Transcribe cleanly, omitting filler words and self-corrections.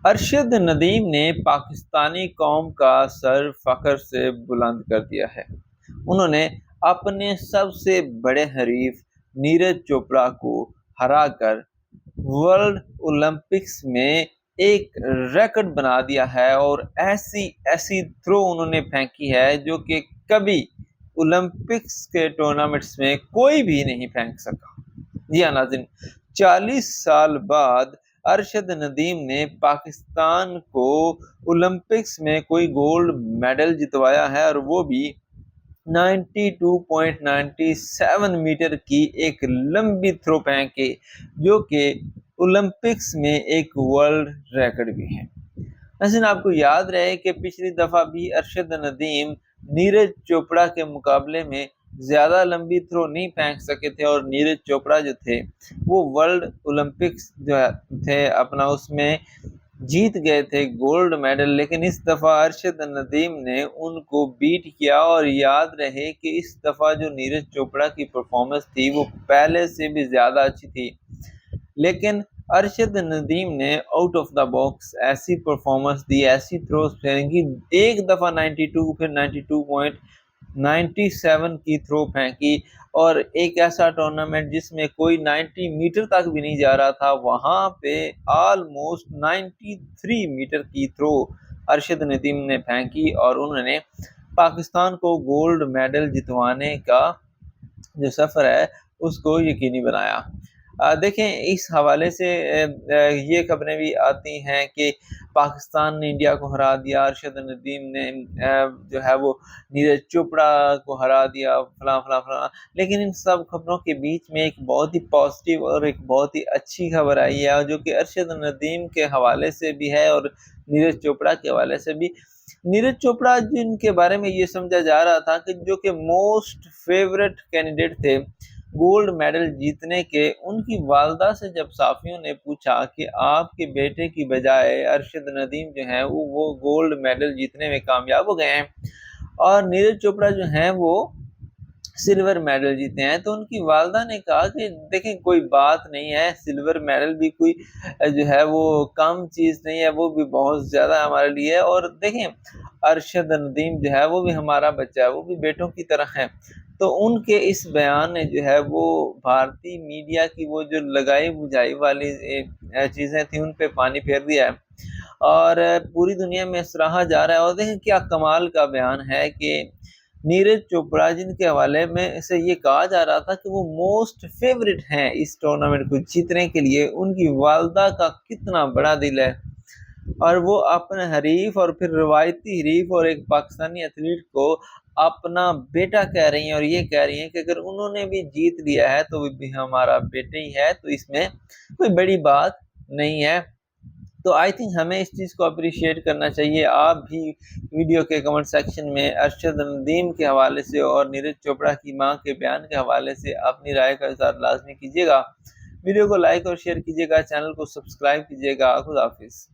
ارشد ندیم نے پاکستانی قوم کا سر فخر سے بلند کر دیا ہے۔ انہوں نے اپنے سب سے بڑے حریف نیرج چوپڑا کو ہرا کر ورلڈ اولمپکس میں ایک ریکارڈ بنا دیا ہے اور ایسی تھرو انہوں نے پھینکی ہے جو کہ کبھی اولمپکس کے ٹورنامنٹس میں کوئی بھی نہیں پھینک سکا۔ جی ہاں ناظرین، 40 سال بعد ارشد ندیم نے پاکستان کو اولمپکس میں کوئی گولڈ میڈل جتوایا ہے، اور وہ بھی 92.97 میٹر کی ایک لمبی تھرو پھینکے، جو کہ اولمپکس میں ایک ورلڈ ریکارڈ بھی ہے۔ لیکن آپ کو یاد رہے کہ پچھلی دفعہ بھی ارشد ندیم نیرج چوپڑا کے مقابلے میں زیادہ لمبی تھرو نہیں پھینک سکے تھے، اور نیرج چوپڑا جو تھے وہ ورلڈ اولمپکس جو تھے اپنا اس میں جیت گئے تھے گولڈ میڈل۔ لیکن اس دفعہ ارشد ندیم نے ان کو بیٹ کیا، اور یاد رہے کہ اس دفعہ جو نیرج چوپڑا کی پرفارمنس تھی وہ پہلے سے بھی زیادہ اچھی تھی، لیکن ارشد ندیم نے آؤٹ آف دا باکس ایسی پرفارمنس دی، ایسی تھروز پھینکی، ایک دفعہ 92 پھر 92.97 کی تھرو پھینکی، اور ایک ایسا ٹورنامنٹ جس میں کوئی 90 میٹر تک بھی نہیں جا رہا تھا، وہاں پہ آلموسٹ 93 میٹر کی تھرو ارشد ندیم نے پھینکی، اور انہوں نے پاکستان کو گولڈ میڈل جتوانے کا جو سفر ہے اس کو یقینی بنایا۔ دیکھیں، اس حوالے سے یہ خبریں بھی آتی ہیں کہ پاکستان نے انڈیا کو ہرا دیا، ارشد ندیم نے جو ہے وہ نیرج چوپڑا کو ہرا دیا، فلاں فلاں فلاں۔ لیکن ان سب خبروں کے بیچ میں ایک بہت ہی پازیٹیو اور ایک بہت ہی اچھی خبر آئی ہے، جو کہ ارشد ندیم کے حوالے سے بھی ہے اور نیرج چوپڑا کے حوالے سے بھی۔ نیرج چوپڑا جن کے بارے میں یہ سمجھا جا رہا تھا کہ جو کہ موسٹ فیورٹ کینڈیڈیٹ تھے گولڈ میڈل جیتنے کے، ان کی والدہ سے جب صحافیوں نے پوچھا کہ آپ کے بیٹے کی بجائے ارشد ندیم جو ہیں وہ گولڈ میڈل جیتنے میں کامیاب ہو گئے ہیں، اور نیرج چوپڑا جو ہیں وہ سلور میڈل جیتے ہیں، تو ان کی والدہ نے کہا کہ دیکھیں کوئی بات نہیں ہے، سلور میڈل بھی کوئی جو ہے وہ کم چیز نہیں ہے، وہ بھی بہت زیادہ ہمارے لیے ہے، اور دیکھیں ارشد ندیم جو ہے وہ بھی ہمارا بچہ ہے، وہ بھی بیٹوں کی طرح ہے۔ تو ان کے اس بیان نے جو ہے وہ بھارتی میڈیا کی وہ جو لگائی بجھائی والی چیزیں تھیں ان پہ پانی پھیر دیا ہے، اور پوری دنیا میں سراہا جا رہا ہے۔ اور دیکھیں کیا کمال کا بیان ہے کہ نیرج چوپڑا جن کے حوالے میں سے یہ کہا جا رہا تھا کہ وہ موسٹ فیورٹ ہیں اس ٹورنامنٹ کو جیتنے کے لیے، ان کی والدہ کا کتنا بڑا دل ہے، اور وہ اپنے حریف اور پھر روایتی حریف اور ایک پاکستانی ایتھلیٹ کو اپنا بیٹا کہہ رہی ہیں، اور یہ کہہ رہی ہیں کہ اگر انہوں نے بھی جیت لیا ہے تو وہ بھی ہمارا بیٹا ہی ہے، تو اس میں کوئی بڑی بات نہیں ہے۔ تو آئی تھنک ہمیں اس چیز کو اپریشیٹ کرنا چاہیے۔ آپ بھی ویڈیو کے کمنٹ سیکشن میں ارشد ندیم کے حوالے سے اور نیرج چوپڑا کی ماں کے بیان کے حوالے سے اپنی رائے کا اظہار لازمی کیجیے گا۔ ویڈیو کو لائک اور شیئر کیجیے گا، چینل کو سبسکرائب کیجیے گا۔ خدا حافظ۔